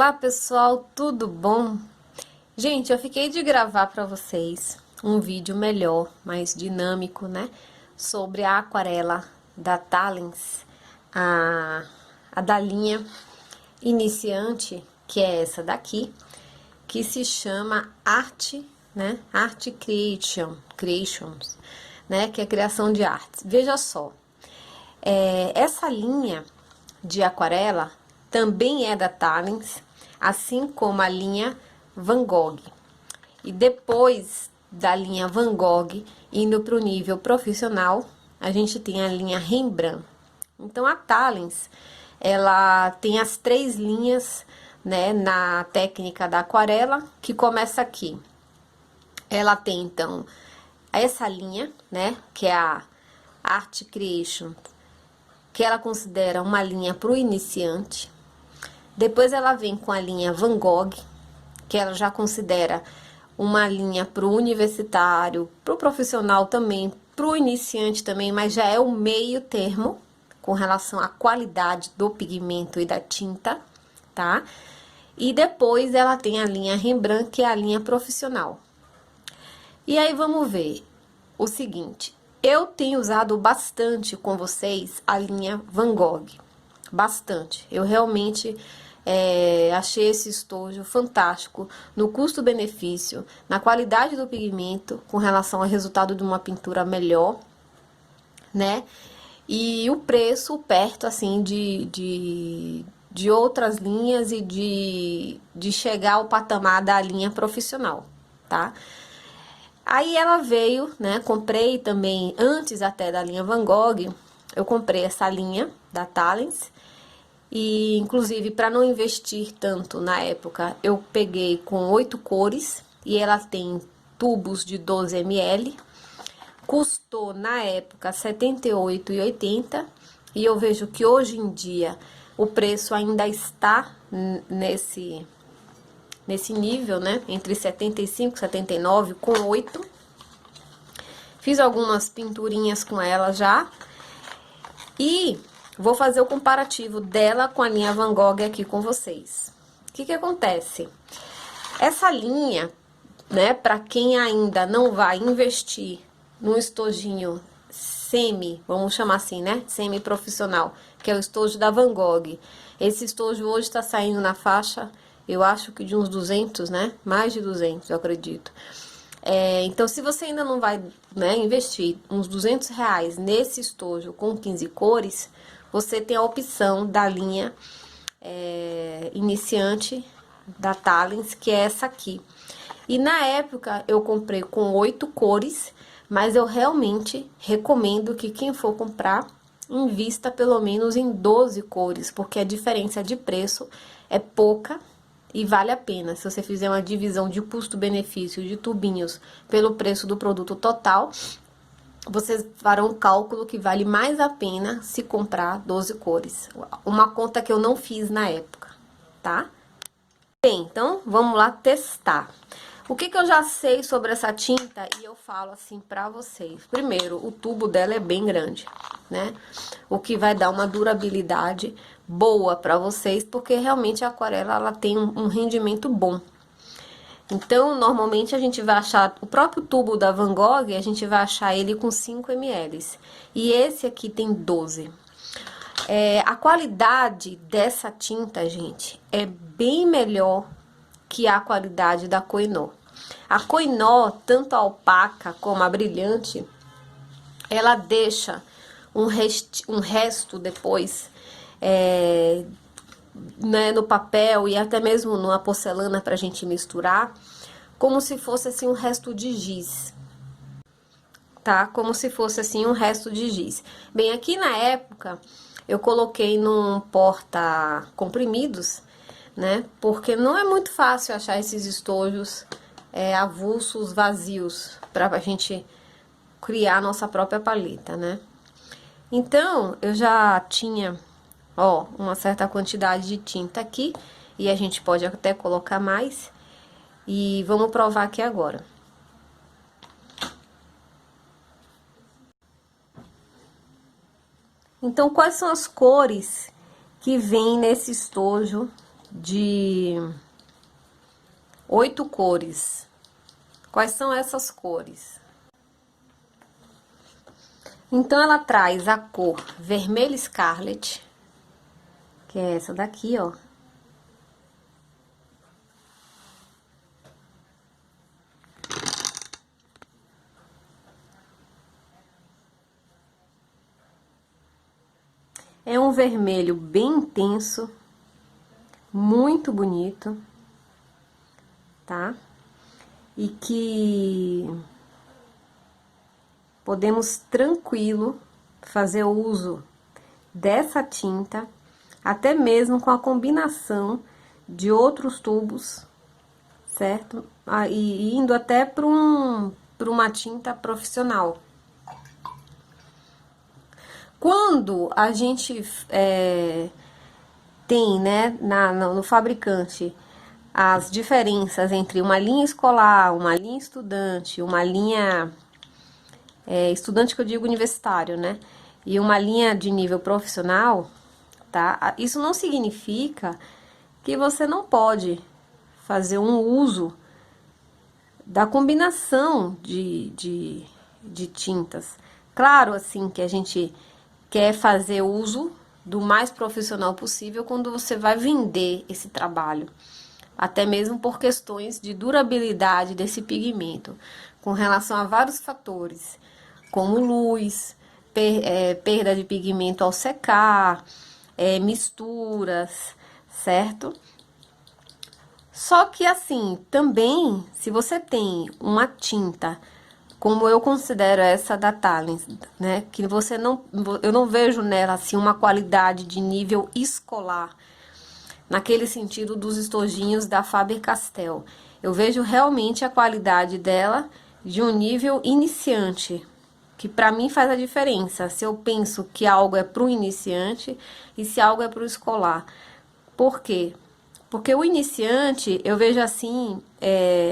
Olá pessoal, tudo bom? Gente, eu fiquei de gravar para vocês um vídeo melhor, mais dinâmico, né? Sobre a aquarela da Talens, a da linha iniciante, que é essa daqui, que se chama Art, né? Art Creations, né? Que é criação de artes. Veja só, essa linha de aquarela também é da Talens, assim como a linha Van Gogh. E depois da linha Van Gogh, indo para o nível profissional, a gente tem a linha Rembrandt. Então, a Talens, ela tem as três linhas, né, na técnica da aquarela, que começa aqui. Ela tem, então, essa linha, né, que é a Art Creation, que ela considera uma linha para o iniciante. Depois ela vem com a linha Van Gogh, que ela já considera uma linha para o universitário, para o profissional também, para o iniciante também, mas já é o meio termo com relação à qualidade do pigmento e da tinta, tá? E depois ela tem a linha Rembrandt, que é a linha profissional. E aí vamos ver o seguinte, eu tenho usado bastante com vocês a linha Van Gogh, bastante. Eu realmente achei esse estojo fantástico no custo-benefício, na qualidade do pigmento, com relação ao resultado de uma pintura melhor, né? E o preço perto, assim, de outras linhas e de chegar ao patamar da linha profissional, tá? Aí ela veio, né, comprei também, antes até da linha Van Gogh, eu comprei essa linha da Talens, e inclusive para não investir tanto na época, eu peguei com 8 cores, e ela tem tubos de 12 ml, custou na época R$ 78,80, e eu vejo que hoje em dia o preço ainda está nesse nível, né? Entre 75 e 79, com 8. Fiz algumas pinturinhas com ela já. E vou fazer o comparativo dela com a linha Van Gogh aqui com vocês. O que que acontece? Essa linha, né, para quem ainda não vai investir num estojinho semi, vamos chamar assim, né, semi-profissional, que é o estojo da Van Gogh. Esse estojo hoje tá saindo na faixa, eu acho que de uns 200, né, mais de 200, eu acredito. Então, se você ainda não vai, né, investir uns R$ 200 nesse estojo com 15 cores, você tem a opção da linha iniciante da Talens, que é essa aqui. E na época eu comprei com 8 cores, mas eu realmente recomendo que quem for comprar, invista pelo menos em 12 cores, porque a diferença de preço é pouca e vale a pena. Se você fizer uma divisão de custo-benefício de tubinhos pelo preço do produto total, vocês farão um cálculo que vale mais a pena se comprar 12 cores. Uma conta que eu não fiz na época, tá? Bem, então vamos lá testar. O que que eu já sei sobre essa tinta e eu falo assim pra vocês? Primeiro, o tubo dela é bem grande, né? O que vai dar uma durabilidade boa pra vocês, porque realmente a aquarela ela tem um rendimento bom. Então, normalmente a gente vai achar o próprio tubo da Van Gogh, a gente vai achar ele com 5 ml. E esse aqui tem 12. A qualidade dessa tinta, gente, é bem melhor que a qualidade da Koh-i-Noor. A Koh-i-Noor, tanto a opaca como a brilhante, ela deixa um resto depois, né, no papel e até mesmo numa porcelana pra gente misturar, como se fosse assim um resto de giz, tá? Como se fosse assim um resto de giz. Bem, aqui na época eu coloquei num porta comprimidos, né? Porque não é muito fácil achar esses estojos avulsos, vazios, pra gente criar nossa própria paleta, né? Então, eu já tinha, ó, uma certa quantidade de tinta aqui, e a gente pode até colocar mais, e vamos provar aqui agora. Então, quais são as cores que vem nesse estojo de 8 cores. Quais são essas cores? Então, ela traz a cor vermelho scarlet, que é essa daqui, ó. É um vermelho bem intenso, muito bonito, tá? E que podemos tranquilo fazer uso dessa tinta, até mesmo com a combinação de outros tubos, certo? E indo até para uma tinta profissional. Quando a gente tem, né, no fabricante, as diferenças entre uma linha escolar, uma linha estudante, uma linha estudante que eu digo universitário, né, e uma linha de nível profissional, tá? Isso não significa que você não pode fazer um uso da combinação de tintas. Claro, assim, que a gente quer fazer uso do mais profissional possível quando você vai vender esse trabalho. Até mesmo por questões de durabilidade desse pigmento, com relação a vários fatores, como luz, perda de pigmento ao secar, misturas, certo? Só que assim, também, se você tem uma tinta, como eu considero essa da Talens, né, que eu não vejo nela assim uma qualidade de nível escolar, naquele sentido dos estojinhos da Faber-Castell. Eu vejo realmente a qualidade dela de um nível iniciante, que para mim faz a diferença, se eu penso que algo é para o iniciante e se algo é para o escolar. Por quê? Porque o iniciante, eu vejo assim,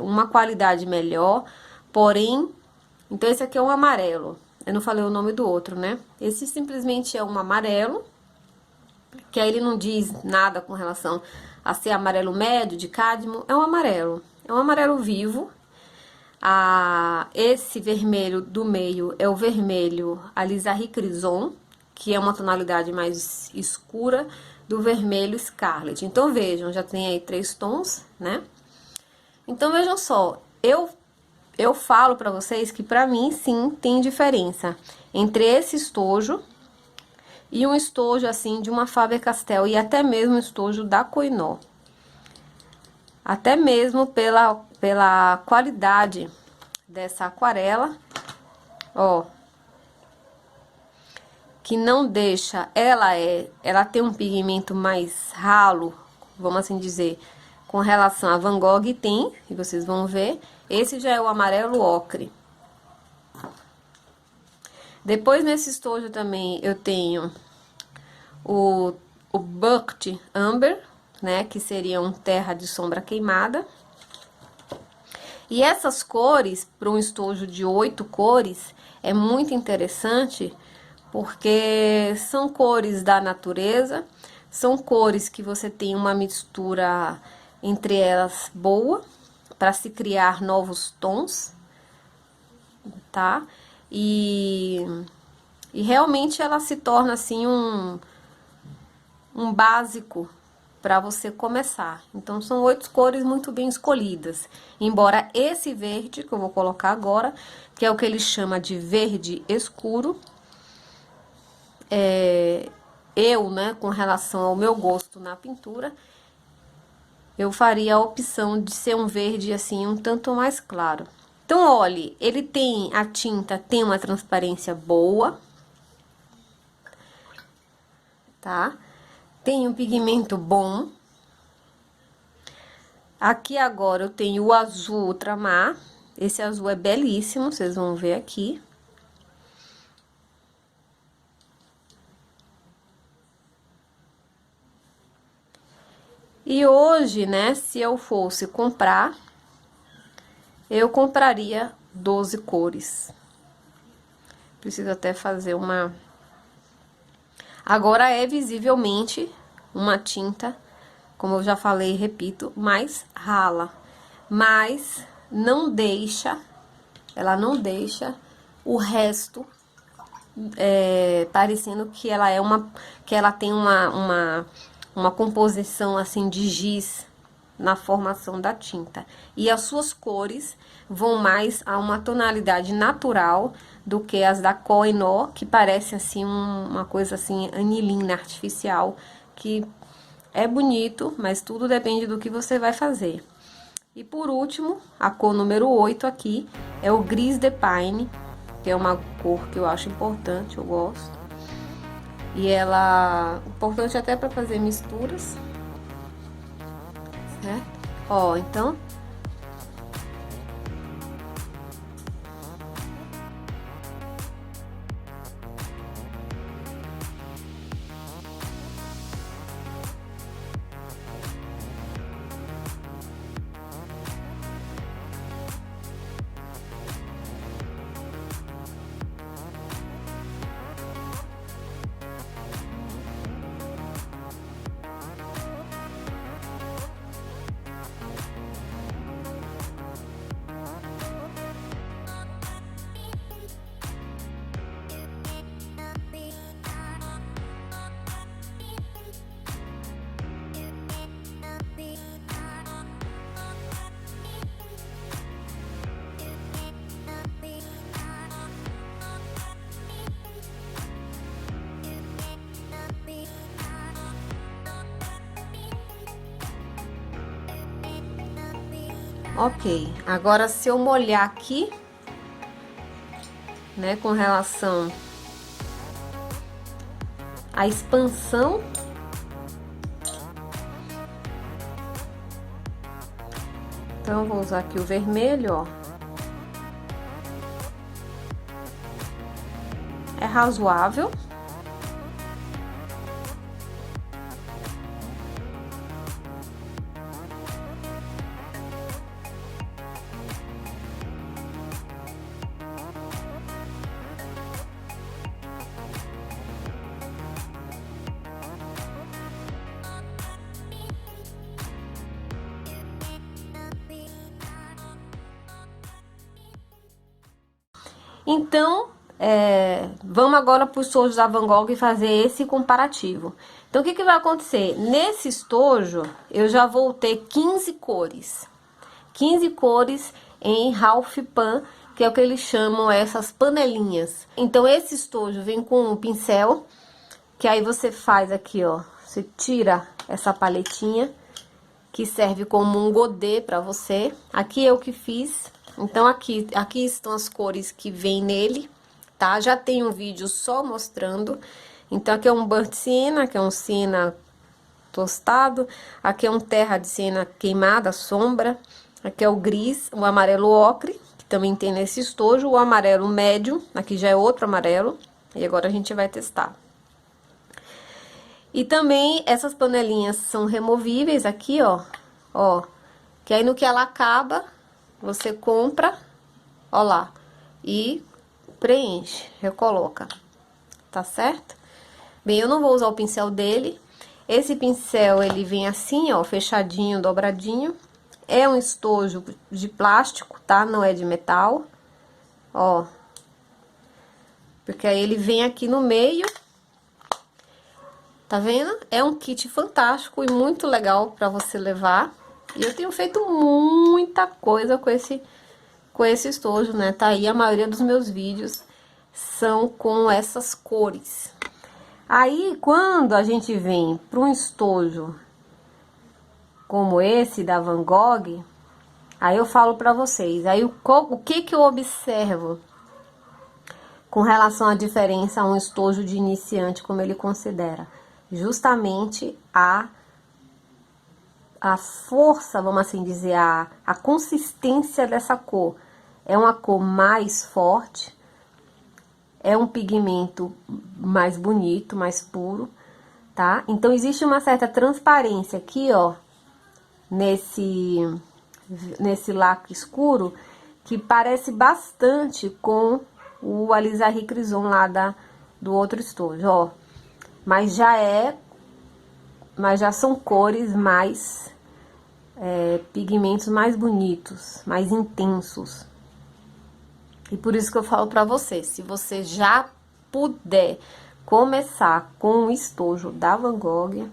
uma qualidade melhor, porém, então esse aqui é um amarelo, eu não falei o nome do outro, né? Esse simplesmente é um amarelo, que aí ele não diz nada com relação a ser amarelo médio, de cádmio, é um amarelo vivo. Esse vermelho do meio é o vermelho Alizari Crison, que é uma tonalidade mais escura do vermelho Scarlet. Então, vejam, já tem aí 3 tons, né? Então, vejam só, eu falo pra vocês que pra mim, sim, tem diferença entre esse estojo e um estojo, assim, de uma Faber-Castell e até mesmo um estojo da Koh-i-Noor. Até mesmo pela qualidade dessa aquarela, ó, que não deixa, ela tem um pigmento mais ralo, vamos assim dizer, com relação a Van Gogh tem, e vocês vão ver, esse já é o amarelo ocre. Depois nesse estojo também eu tenho o Burnt Amber, né, que seria um terra de sombra queimada. E essas cores, para um estojo de 8 cores, é muito interessante, porque são cores da natureza, são cores que você tem uma mistura entre elas boa, para se criar novos tons, tá? E realmente ela se torna assim um básico para você começar. Então, são 8 cores muito bem escolhidas. Embora esse verde, que eu vou colocar agora, que é o que ele chama de verde escuro, né, com relação ao meu gosto na pintura, eu faria a opção de ser um verde, assim, um tanto mais claro. Então, olhe, a tinta tem uma transparência boa, tá? Tem um pigmento bom. Aqui agora eu tenho o azul ultramar. Esse azul é belíssimo, vocês vão ver aqui. E hoje, né, se eu fosse comprar, eu compraria 12 cores. Preciso até fazer Agora é visivelmente uma tinta como eu já falei e repito, mais rala. Mas não deixa, ela não deixa o resto parecendo que ela é que ela tem uma composição assim de giz na formação da tinta. E as suas cores vão mais a uma tonalidade natural do que as da Koh-i-Noor, que parece assim uma coisa assim anilina artificial, que é bonito, mas tudo depende do que você vai fazer. E por último, a cor número 8 aqui é o Gris de Pine, que é uma cor que eu acho importante, eu gosto. E ela é importante até para fazer misturas, certo? Ó, então ok, agora se eu molhar aqui, né, com relação à expansão, então eu vou usar aqui o vermelho, ó. É razoável. Então, vamos agora para os estojos da Van Gogh e fazer esse comparativo. Então, o que vai acontecer? Nesse estojo, eu já vou ter 15 cores. 15 cores em Ralph Pan, que é o que eles chamam essas panelinhas. Então, esse estojo vem com um pincel, que aí você faz aqui, ó. Você tira essa paletinha, que serve como um godê para você. Aqui eu que fiz. Então, aqui estão as cores que vem nele, tá? Já tem um vídeo só mostrando. Então, aqui é um burnt sienna, aqui é um sienna tostado. Aqui é um terra de sienna queimada, sombra. Aqui é o gris, o amarelo ocre, que também tem nesse estojo. O amarelo médio, aqui já é outro amarelo. E agora a gente vai testar. E também essas panelinhas são removíveis aqui, ó. Que aí no que ela acaba, você compra, ó lá, e preenche, recoloca, tá certo? Bem, eu não vou usar o pincel dele. Esse pincel, ele vem assim, ó, fechadinho, dobradinho. É um estojo de plástico, tá? Não é de metal, ó. Porque aí ele vem aqui no meio. Tá vendo? É um kit fantástico e muito legal pra você levar. E eu tenho feito muita coisa com esse estojo, né? Tá aí, a maioria dos meus vídeos são com essas cores. Aí, quando a gente vem para um estojo como esse da Van Gogh, aí eu falo pra vocês. Aí, o que eu observo com relação à diferença a um estojo de iniciante, como ele considera? Justamente a força, vamos assim dizer, a consistência dessa cor. É uma cor mais forte, é um pigmento mais bonito, mais puro, tá? Então, existe uma certa transparência aqui, ó, nesse lacre escuro, que parece bastante com o Alizari Crison lá do outro estojo, ó. Mas já é mas já são cores mais, pigmentos mais bonitos, mais intensos. E por isso que eu falo pra você, se você já puder começar com o estojo da Van Gogh,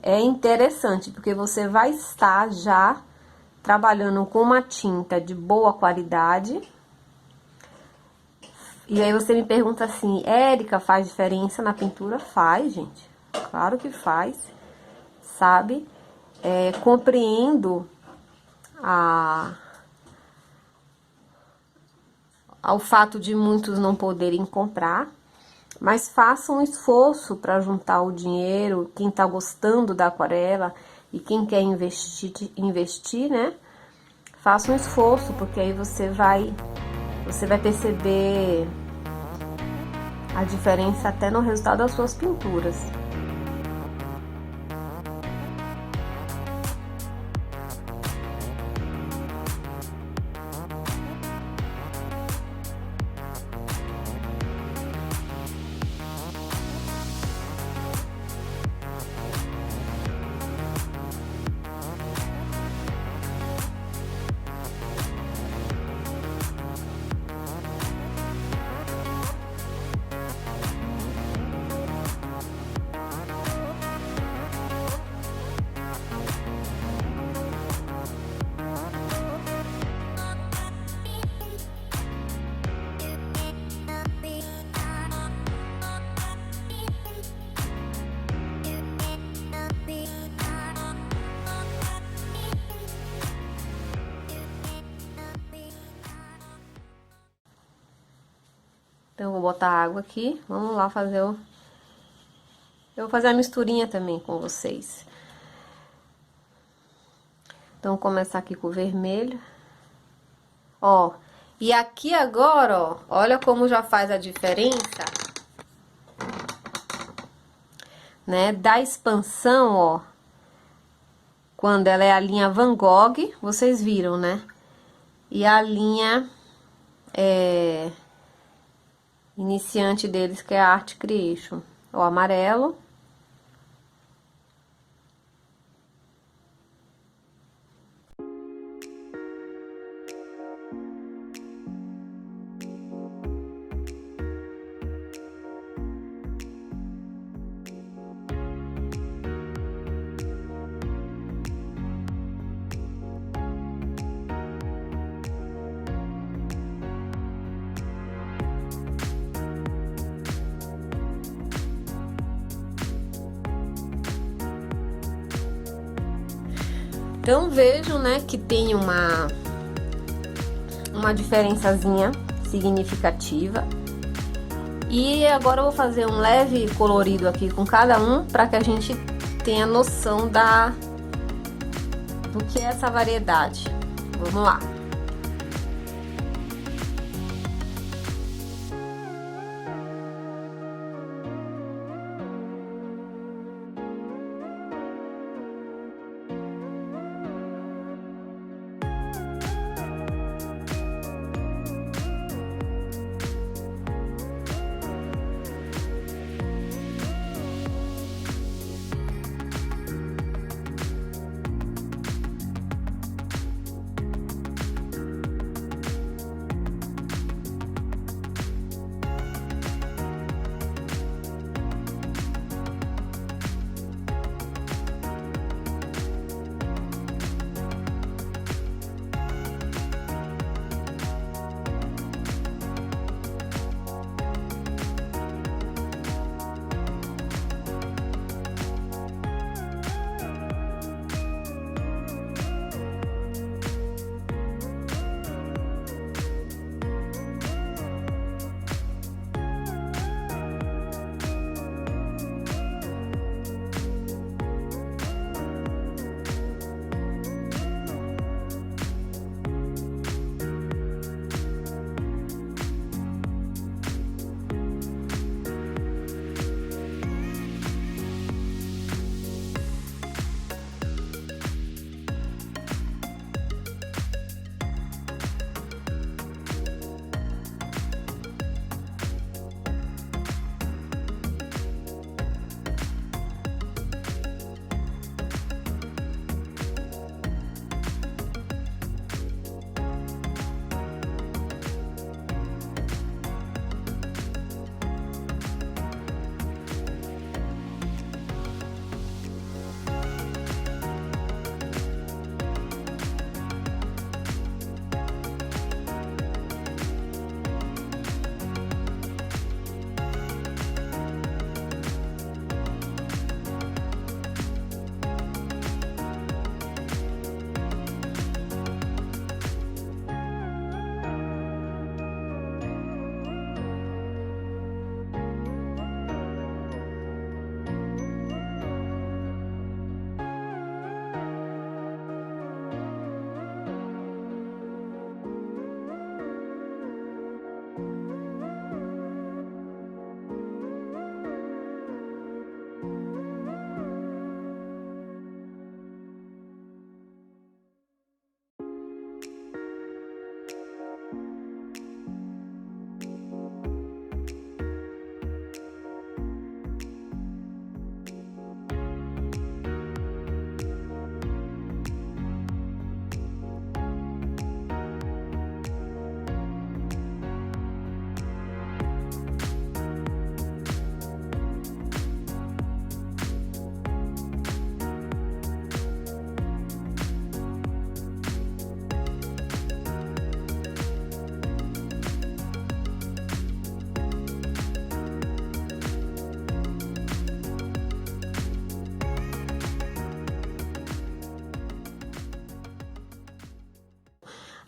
é interessante, porque você vai estar já trabalhando com uma tinta de boa qualidade. E aí você me pergunta assim, Érica, faz diferença na pintura? Faz, gente. Claro que faz, sabe? Compreendo ao fato de muitos não poderem comprar, mas faça um esforço para juntar o dinheiro, quem tá gostando da aquarela e quem quer investir, né? Faça um esforço, porque aí você vai perceber a diferença até no resultado das suas pinturas. Então, eu vou botar água aqui. Vamos lá fazer eu vou fazer a misturinha também com vocês. Então, vou começar aqui com o vermelho. Ó, e aqui agora, ó, olha como já faz a diferença, né? Da expansão, ó. Quando ela é a linha Van Gogh, vocês viram, né? E a linha iniciante deles, que é a Art Creation. O amarelo. Então, vejam, né, que tem uma diferençazinha significativa. E agora eu vou fazer um leve colorido aqui com cada um, para que a gente tenha noção do que é essa variedade. Vamos lá.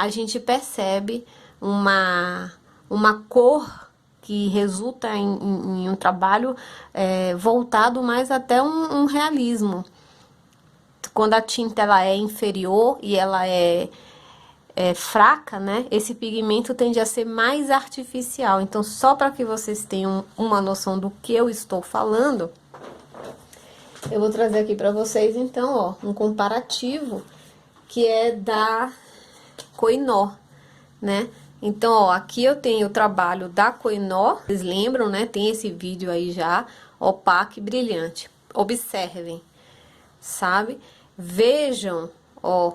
a gente percebe uma cor que resulta em um trabalho voltado mais até um realismo. Quando a tinta ela é inferior e ela é fraca, né? Esse pigmento tende a ser mais artificial. Então, só para que vocês tenham uma noção do que eu estou falando, eu vou trazer aqui para vocês, então, ó, um comparativo que é da Koh-i-Noor, né? Então, ó, aqui eu tenho o trabalho da Koh-i-Noor, vocês lembram, né? Tem esse vídeo aí já, opaco e brilhante. Observem, sabe? Vejam, ó,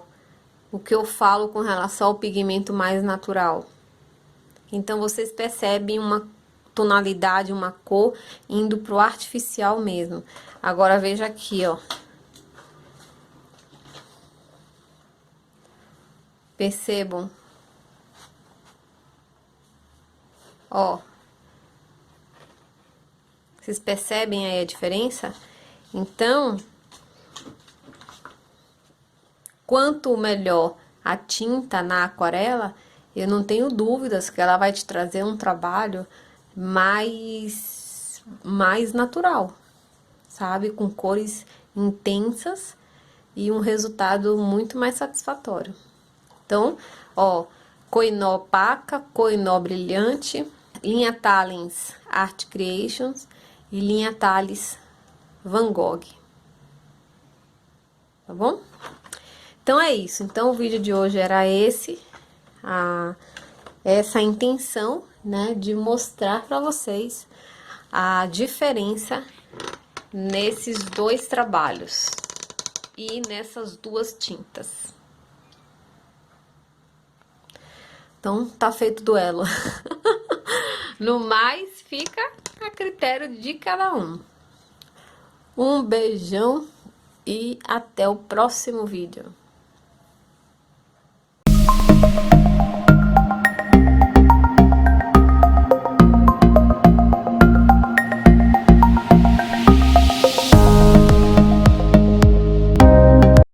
o que eu falo com relação ao pigmento mais natural. Então, vocês percebem uma tonalidade, uma cor indo pro artificial mesmo. Agora, veja aqui, ó. Percebam. Ó. Vocês percebem aí a diferença? Então, quanto melhor a tinta na aquarela, eu não tenho dúvidas que ela vai te trazer um trabalho mais natural, sabe? Com cores intensas e um resultado muito mais satisfatório. Então, ó, Koh-i-Noor opaca, Koh-i-Noor brilhante, linha Talens Art Creations e linha Tales Van Gogh. Tá bom? Então é isso. Então o vídeo de hoje era essa intenção, né, de mostrar para vocês a diferença nesses dois trabalhos e nessas duas tintas. Então, tá feito o duelo. No mais, fica a critério de cada um. Um beijão e até o próximo vídeo.